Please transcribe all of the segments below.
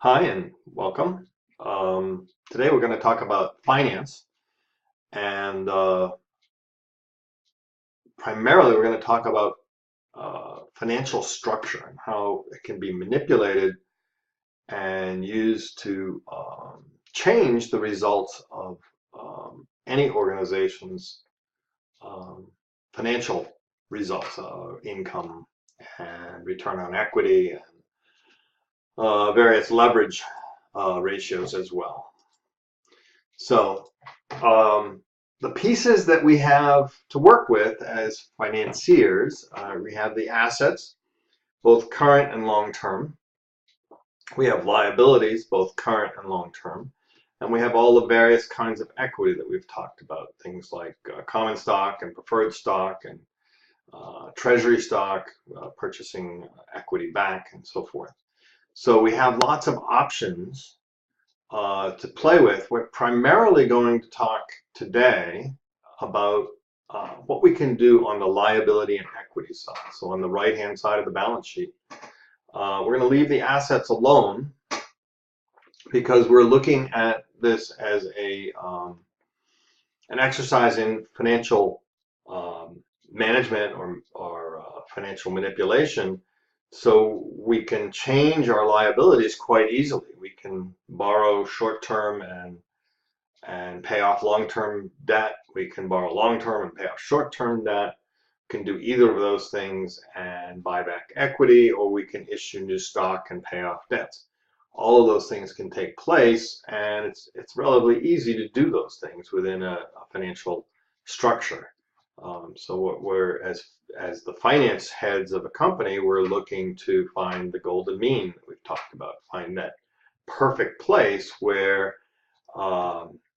Hi and welcome. Today we're going to talk about finance, and primarily we're going to talk about financial structure and how it can be manipulated and used to change the results of any organization's um, financial results, income and return on equity, and various leverage ratios as well. So the pieces that we have to work with as financiers, we have the assets, both current and long-term. We have liabilities, both current and long-term. And we have all the various kinds of equity that we've talked about, things like common stock and preferred stock and treasury stock, purchasing equity back, and so forth. So we have lots of options to play with. We're primarily going to talk today about what we can do on the liability and equity side. So on the right-hand side of the balance sheet, we're going to leave the assets alone because we're looking at this as an exercise in financial management or financial manipulation. So we can change our liabilities quite easily. We can borrow short-term and pay off long-term debt. We can borrow long-term and pay off short-term debt. We can do either of those things and buy back equity, or we can issue new stock and pay off debts. All of those things can take place, and it's relatively easy to do those things within a financial structure. So what we're as the finance heads of a company, we're looking to find the golden mean that we've talked about, find that perfect place where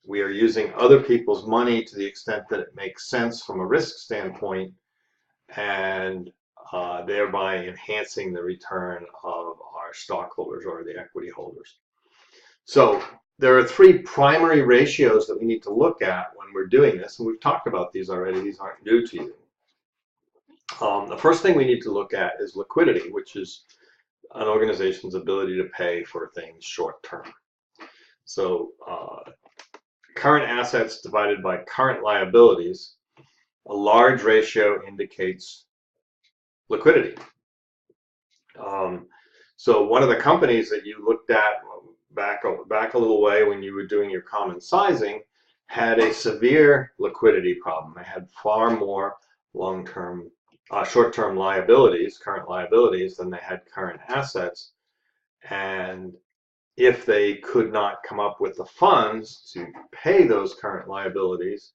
we are using other people's money to the extent that it makes sense from a risk standpoint, and thereby enhancing the return of our stockholders or the equity holders. So there are three primary ratios that we need to look at when we're doing this, and we've talked about these already. These aren't new to you. The first thing we need to look at is liquidity, which is an organization's ability to pay for things short term. So current assets divided by current liabilities, a large ratio indicates liquidity. So one of the companies that you looked at back a little way when you were doing your common sizing had a severe liquidity problem. They had far more long-term, short-term liabilities, current liabilities, than they had current assets. And if they could not come up with the funds to pay those current liabilities,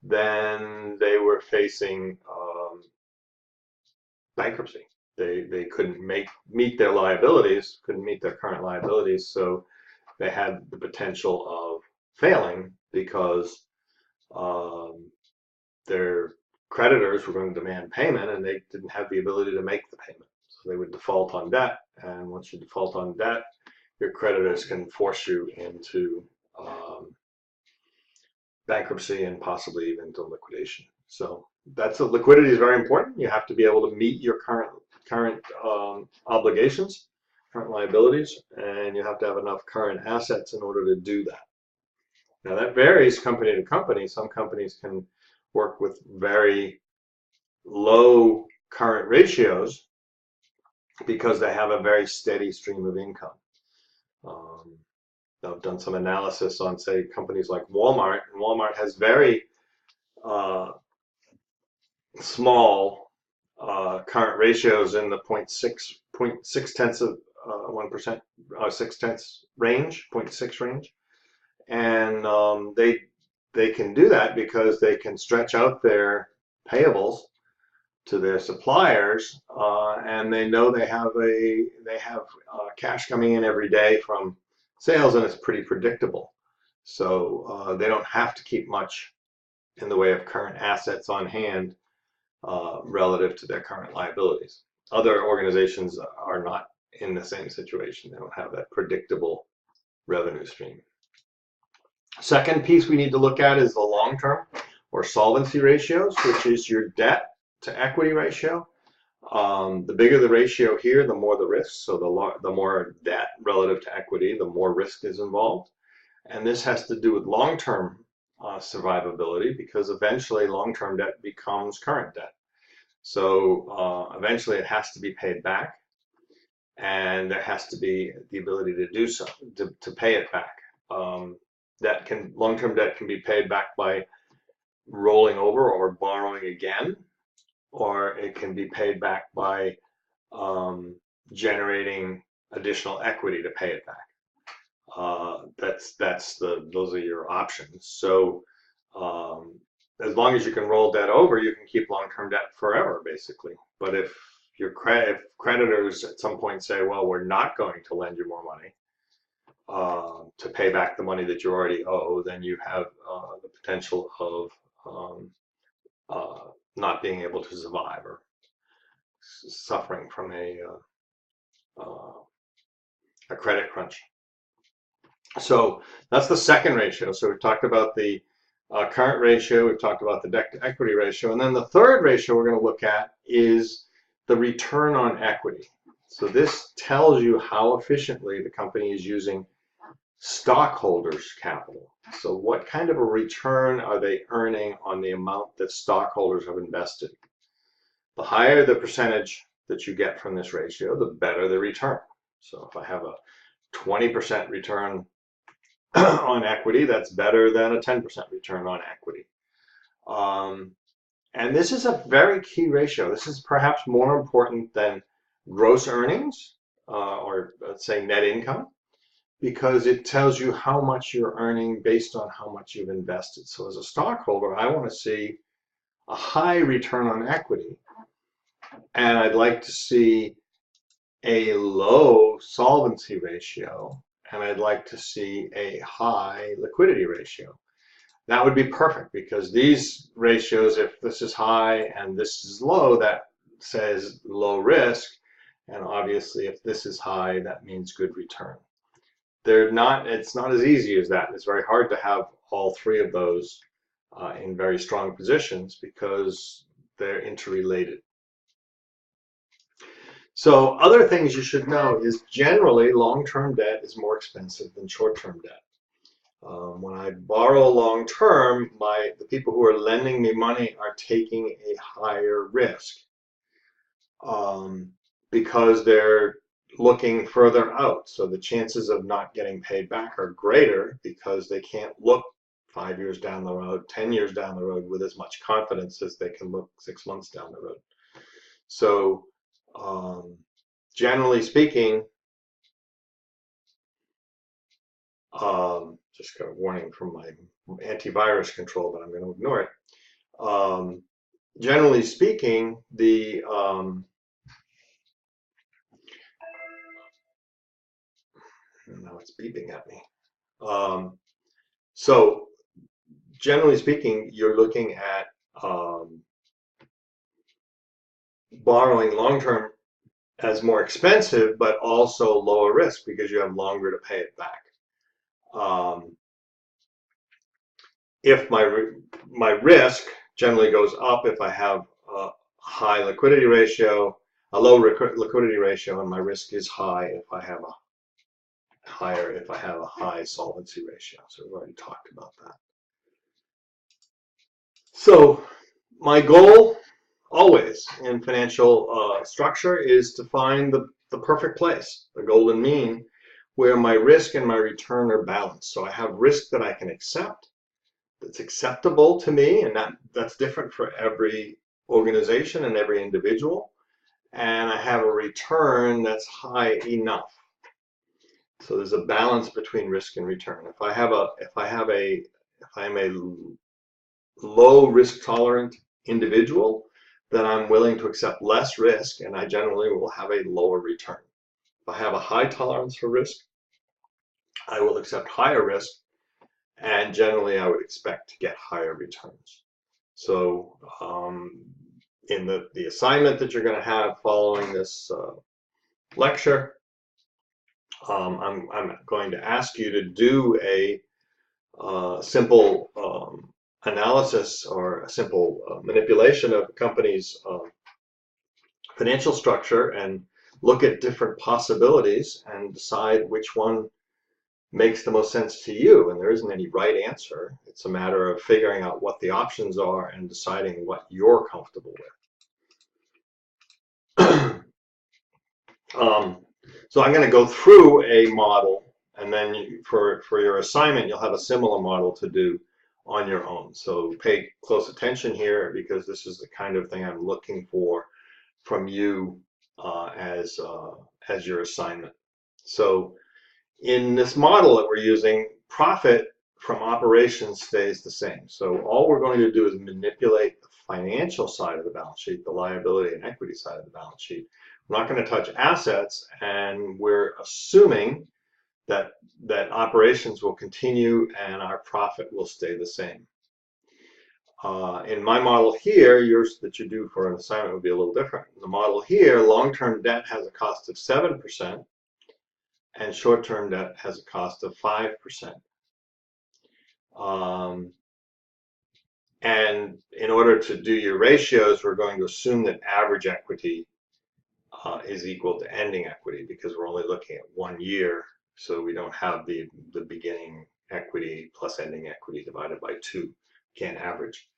then they were facing bankruptcy. They couldn't meet their liabilities, couldn't meet their current liabilities, so they had the potential of failing because their creditors were going to demand payment and they didn't have the ability to make the payment. So they would default on debt, and once you default on debt, your creditors can force you into bankruptcy and possibly even to liquidation. So liquidity is very important. You have to be able to meet your current obligations, current liabilities, and you have to have enough current assets in order to do that. Now that varies company to company. Some companies can work with very low current ratios because they have a very steady stream of income. I've done some analysis on, say, companies like Walmart, and Walmart has very small current ratios in the 0.6 tenths of 1%, 6 tenths range, 0.6 range, and they can do that because they can stretch out their payables to their suppliers, and they know they have cash coming in every day from sales, and it's pretty predictable. So they don't have to keep much in the way of current assets on hand relative to their current liabilities. Other organizations are not in the same situation. They don't have that predictable revenue stream. Second piece we need to look at is the long-term or solvency ratios, which is your debt to equity ratio. The bigger the ratio here, the more the risk. So the more debt relative to equity, the more risk is involved. And this has to do with long-term survivability, because eventually long-term debt becomes current debt. So eventually it has to be paid back, and there has to be the ability to do so, to pay it back. Long-term debt can be paid back by rolling over or borrowing again, or it can be paid back by generating additional equity to pay it back. Those are your options. So as long as you can roll debt over, you can keep long-term debt forever, basically. But if creditors at some point say, well, we're not going to lend you more money to pay back the money that you already owe, then you have the potential of not being able to survive, or suffering from a credit crunch. So that's the second ratio. So we've talked about the current ratio, we've talked about the debt to equity ratio, and then the third ratio we're going to look at is the return on equity. So this tells you how efficiently the company is using stockholders' capital. So what kind of a return are they earning on the amount that stockholders have invested? The higher the percentage that you get from this ratio, the better the return. So if I have a 20% return on equity, that's better than a 10% return on equity. And this is a very key ratio. This is perhaps more important than gross earnings, or let's say net income, because it tells you how much you're earning based on how much you've invested. So as a stockholder, I want to see a high return on equity, and I'd like to see a low solvency ratio, and I'd like to see a high liquidity ratio. That would be perfect, because these ratios, if this is high and this is low, that says low risk, and obviously if this is high, that means good return. It's not as easy as that. It's very hard to have all three of those in very strong positions, because they're interrelated. So other things you should know is generally long-term debt is more expensive than short-term debt. When I borrow long-term, the people who are lending me money are taking a higher risk because they're looking further out. So the chances of not getting paid back are greater, because they can't look 5 years down the road, 10 years down the road with as much confidence as they can look 6 months down the road. So generally speaking, just got a warning from my antivirus control, but I'm going to ignore it. Generally speaking, now it's beeping at me. So generally speaking, you're looking at borrowing long-term as more expensive, but also lower risk, because you have longer to pay it back. If my risk generally goes up if I have a high liquidity ratio, a low liquidity ratio, and my risk is high if I have a high solvency ratio. So we've already talked about that. So my goal always in financial structure is to find the perfect place, the golden mean, where my risk and my return are balanced. So I have risk that I can accept, that's acceptable to me, and that's different for every organization and every individual. And I have a return that's high enough. So there's a balance between risk and return. If I'm a low risk tolerant individual, then I'm willing to accept less risk, and I generally will have a lower return. If I have a high tolerance for risk, I will accept higher risk, and generally I would expect to get higher returns. So in the assignment that you're going to have following this lecture, I'm going to ask you to do a simple analysis, or a simple manipulation of a company's financial structure and look at different possibilities and decide which one makes the most sense to you. And there isn't any right answer. It's a matter of figuring out what the options are and deciding what you're comfortable with. So I'm going to go through a model, and then for your assignment, you'll have a similar model to do on your own. So pay close attention here, because this is the kind of thing I'm looking for from you as your assignment. So in this model that we're using, profit from operations stays the same. So all we're going to do is manipulate the financial side of the balance sheet, the liability and equity side of the balance sheet. We're not going to touch assets, and we're assuming that operations will continue and our profit will stay the same. In my model here, yours that you do for an assignment would be a little different. In the model here, long-term debt has a cost of 7%, and short-term debt has a cost of 5%. And in order to do your ratios, we're going to assume that average equity is equal to ending equity, because we're only looking at 1 year, so we don't have the beginning equity plus ending equity divided by 2. Can't average.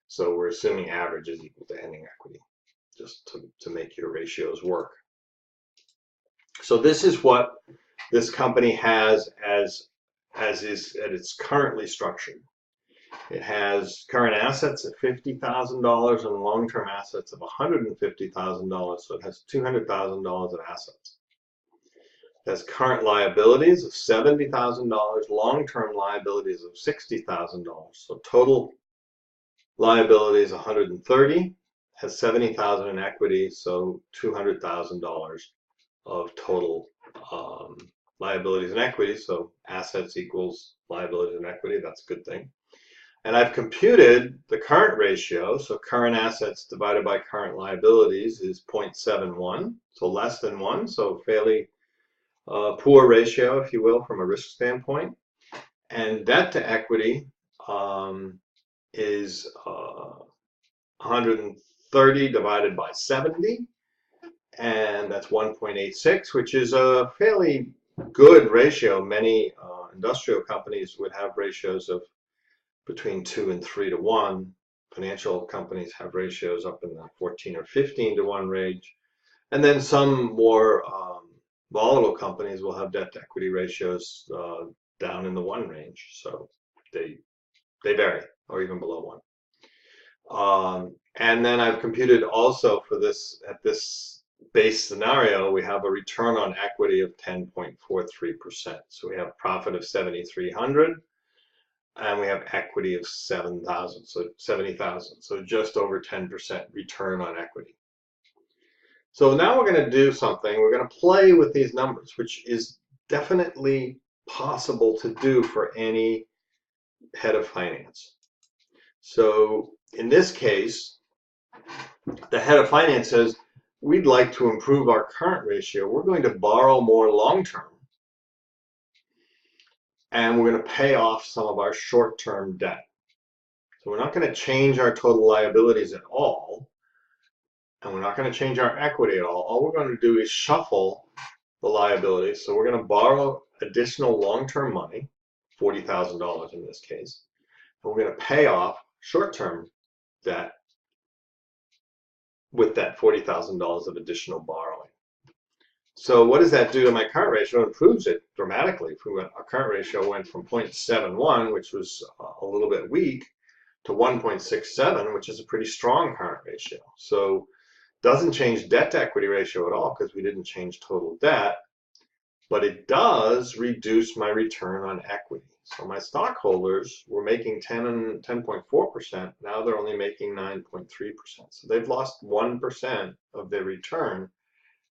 So we're assuming average is equal to ending equity, just to make your ratios work. So this is what this company has as it's currently structured. It has current assets at $50,000 and long-term assets of $150,000, so it has $200,000 of assets. It has current liabilities of $70,000, long-term liabilities of $60,000, so total liabilities $130,000, has $70,000 in equity, so $200,000 of total liabilities and equity. So assets equals liabilities and equity. That's a good thing. And I've computed the current ratio. So current assets divided by current liabilities is 0.71, so less than 1. So fairly poor ratio, if you will, from a risk standpoint. And debt to equity is 130 divided by 70. And that's 1.86, which is a fairly good ratio. Many industrial companies would have ratios of between 2 and 3 to 1. Financial companies have ratios up in the 14 or 15 to 1 range. And then some more volatile companies will have debt to equity ratios down in the 1 range. So they vary, or even below 1. And then I've computed also for this, at this base scenario, we have a return on equity of 10.43%. So we have profit of $7,300, and we have equity of $7,000, so $70,000. So just over 10% return on equity. So now we're going to do something. We're going to play with these numbers, which is definitely possible to do for any head of finance. So in this case, the head of finance says, we'd like to improve our current ratio. We're going to borrow more long-term, and we're going to pay off some of our short-term debt. So we're not going to change our total liabilities at all, and we're not going to change our equity at all. All we're going to do is shuffle the liabilities. So we're going to borrow additional long-term money, $40,000 in this case, and we're going to pay off short-term debt with that $40,000 of additional borrowing. So what does that do to my current ratio? It improves it dramatically. Our current ratio went from 0.71, which was a little bit weak, to 1.67, which is a pretty strong current ratio. So doesn't change debt to equity ratio at all, because we didn't change total debt, but it does reduce my return on equity. So my stockholders were making 10.4%. Now they're only making 9.3%. So they've lost 1% of their return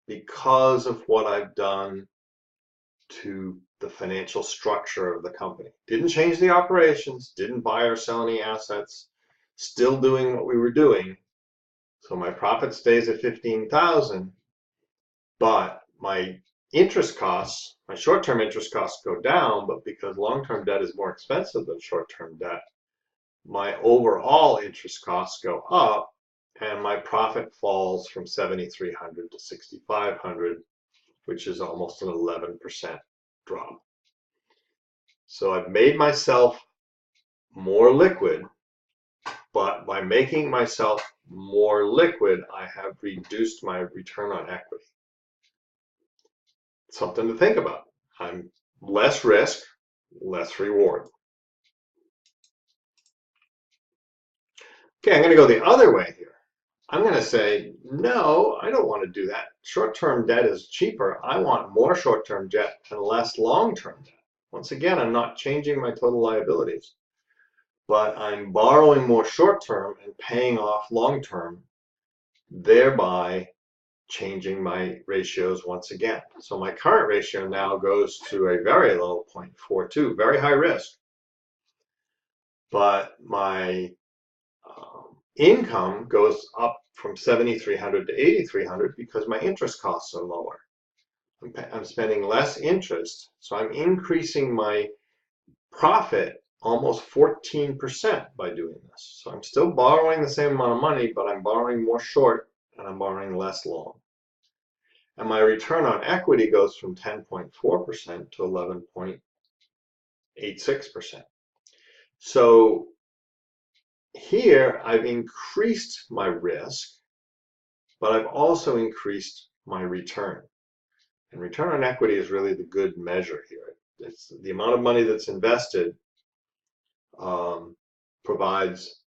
because of what I've done to the financial structure of the company. Didn't change the operations, didn't buy or sell any assets, still doing what we were doing. So my profit stays at $15,000, but my interest costs, my short-term interest costs go down, but because long-term debt is more expensive than short-term debt, my overall interest costs go up, and my profit falls from 7,300 to 6,500, which is almost an 11% drop. So I've made myself more liquid, but by making myself more liquid, I have reduced my return on equity. Something to think about. I'm less risk, less reward. Okay, I'm going to go the other way here. I'm going to say, no, I don't want to do that. Short-term debt is cheaper. I want more short-term debt and less long-term debt. Once again, I'm not changing my total liabilities, but I'm borrowing more short-term and paying off long-term, thereby changing my ratios once again. So my current ratio now goes to a very low 0.42, very high risk. But my income goes up from 7,300 to 8,300 because my interest costs are lower. I'm spending less interest, so I'm increasing my profit almost 14% by doing this. So I'm still borrowing the same amount of money, but I'm borrowing more short and I'm borrowing less long. And my return on equity goes from 10.4% to 11.86%. So here I've increased my risk, but I've also increased my return. And return on equity is really the good measure here. It's the amount of money that's invested provides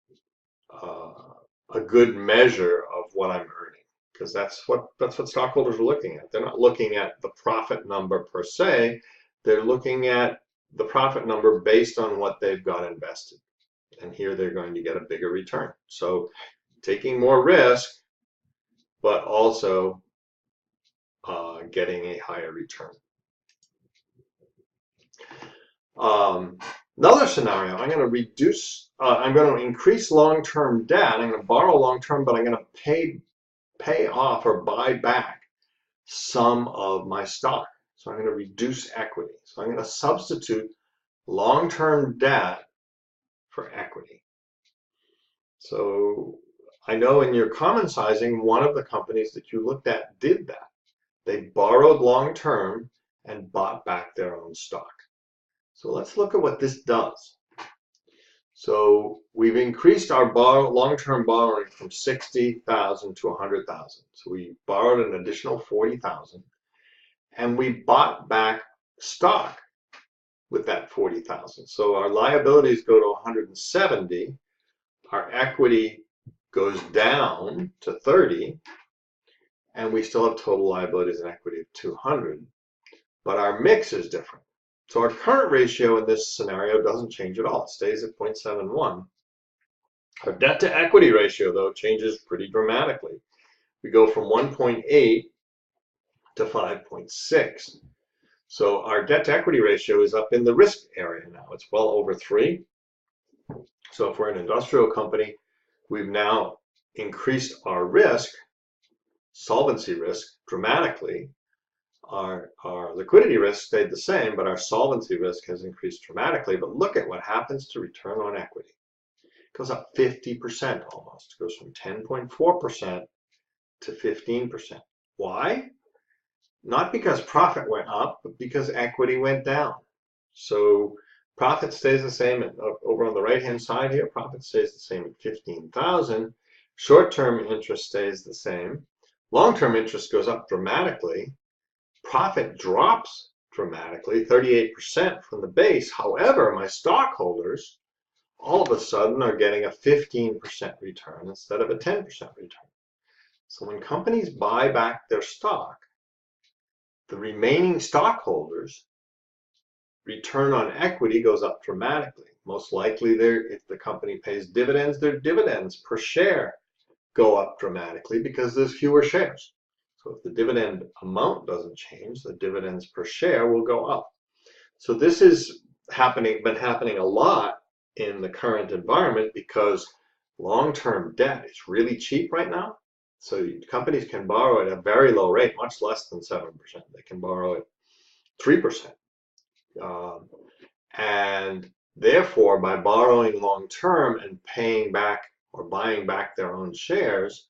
a good measure of what I'm earning, because that's what stockholders are looking at. They're not looking at the profit number per se. They're looking at the profit number based on what they've got invested. And here they're going to get a bigger return. So taking more risk, but also getting a higher return. Another scenario, I'm going to increase long-term debt. I'm going to borrow long-term, but I'm going to pay off or buy back some of my stock. So I'm going to reduce equity. So I'm going to substitute long-term debt for equity. So I know in your common sizing, one of the companies that you looked at did that. They borrowed long-term and bought back their own stock. So let's look at what this does. So we've increased our long-term borrowing from 60,000 to 100,000. So we borrowed an additional 40,000, and we bought back stock with that 40,000. So our liabilities go to 170. Our equity goes down to 30, and we still have total liabilities and equity of 200, but our mix is different. So our current ratio in this scenario doesn't change at all. It stays at 0.71. Our debt to equity ratio, though, changes pretty dramatically. We go from 1.8 to 5.6. So our debt to equity ratio is up in the risk area now. It's well over 3. So if we're an industrial company, we've now increased our risk, solvency risk, dramatically. Our liquidity risk stayed the same, but our solvency risk has increased dramatically. But look at what happens to return on equity. It goes up 50% almost. It goes from 10.4% to 15%. Why? Not because profit went up, but because equity went down. So profit stays the same over on the right-hand side here. Profit stays the same at 15,000. Short-term interest stays the same. Long-term interest goes up dramatically. Profit drops dramatically, 38% from the base. However, my stockholders all of a sudden are getting a 15% return instead of a 10% return. So when companies buy back their stock, the remaining stockholders' return on equity goes up dramatically. Most likely, if the company pays dividends, their dividends per share go up dramatically because there's fewer shares. So if the dividend amount doesn't change, the dividends per share will go up. So this is been happening a lot in the current environment because long-term debt is really cheap right now. So companies can borrow at a very low rate, much less than 7%. They can borrow at 3%. And therefore, by borrowing long-term and paying back or buying back their own shares,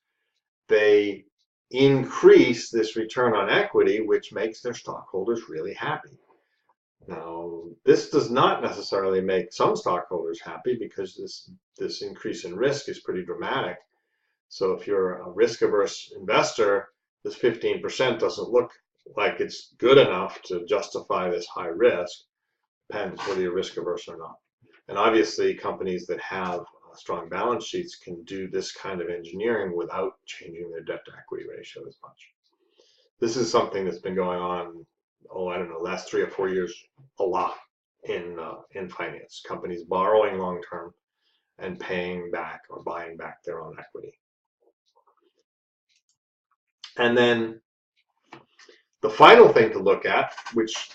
they increase this return on equity, which makes their stockholders really happy. Now, this does not necessarily make some stockholders happy because this increase in risk is pretty dramatic. So if you're a risk-averse investor, this 15% doesn't look like it's good enough to justify this high risk. Depends whether you're risk-averse or not. And obviously, companies that have strong balance sheets can do this kind of engineering without changing their debt-to-equity ratio as much. This is something that's been going on, I don't know, last 3 or 4 years, a lot in finance. Companies borrowing long-term and paying back or buying back their own equity. And then the final thing to look at, which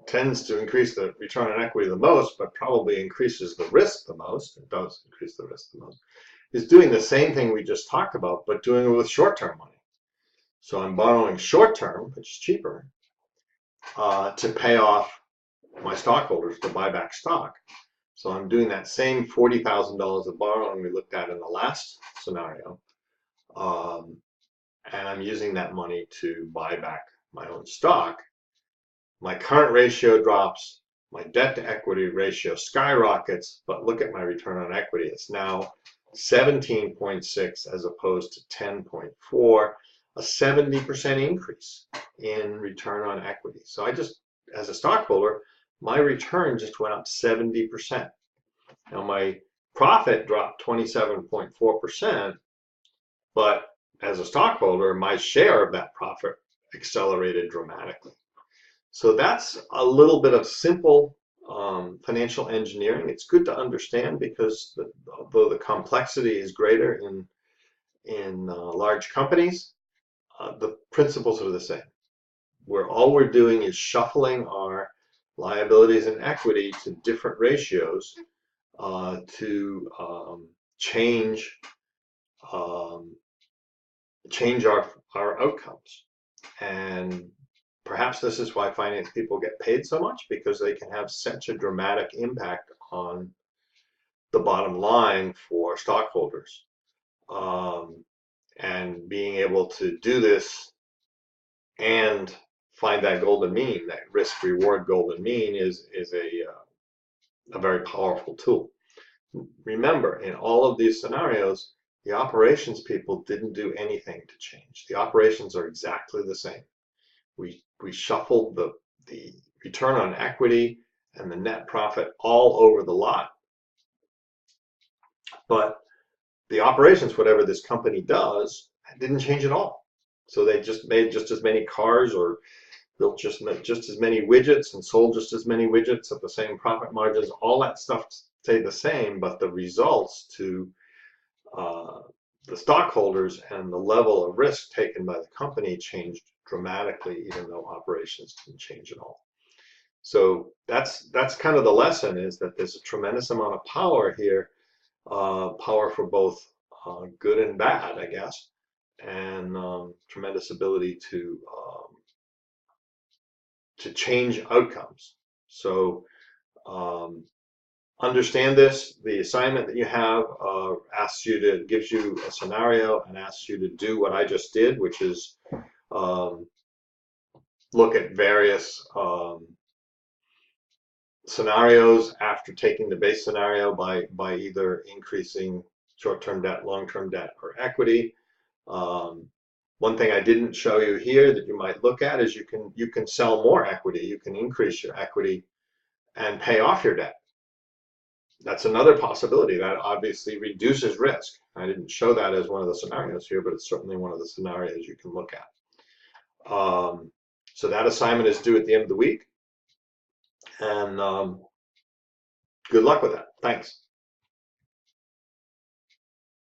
tends to increase the return on equity the most, but probably increases the risk the most, it does increase the risk the most, is doing the same thing we just talked about, but doing it with short-term money. So I'm borrowing short-term, which is cheaper, to pay off my stockholders to buy back stock. So I'm doing that same $40,000 of borrowing we looked at in the last scenario, and I'm using that money to buy back my own stock. My current ratio drops, my debt to equity ratio skyrockets, but look at my return on equity. It's now 17.6 as opposed to 10.4, a 70% increase in return on equity. So I just, as a stockholder, my return just went up 70%. Now my profit dropped 27.4%, but as a stockholder, my share of that profit accelerated dramatically. So that's a little bit of simple financial engineering. It's good to understand because although the complexity is greater in large companies, the principles are the same. All we're doing is shuffling our liabilities and equity to different ratios to change our outcomes. And perhaps this is why finance people get paid so much, because they can have such a dramatic impact on the bottom line for stockholders. And being able to do this and find that golden mean, that risk-reward golden mean, is a very powerful tool. Remember, in all of these scenarios, the operations people didn't do anything to change. The operations are exactly the same. We shuffled the return on equity and the net profit all over the lot. But the operations, whatever this company does, didn't change at all. So they just made just as many cars or built just as many widgets and sold just as many widgets at the same profit margins. All that stuff stayed the same, but the results to the stockholders and the level of risk taken by the company changed dramatically, even though operations didn't change at all. So that's kind of the lesson, is that there's a tremendous amount of power here, power for both good and bad, I guess, and tremendous ability to change outcomes. So understand this. The assignment that you have gives you a scenario and asks you to do what I just did, which is look at various scenarios after taking the base scenario by either increasing short-term debt, long-term debt, or equity. One thing I didn't show you here that you might look at is you can sell more equity. You can increase your equity and pay off your debt. That's another possibility. That obviously reduces risk. I didn't show that as one of the scenarios here, but it's certainly one of the scenarios you can look at. So that assignment is due at the end of the week. And good luck with that. Thanks.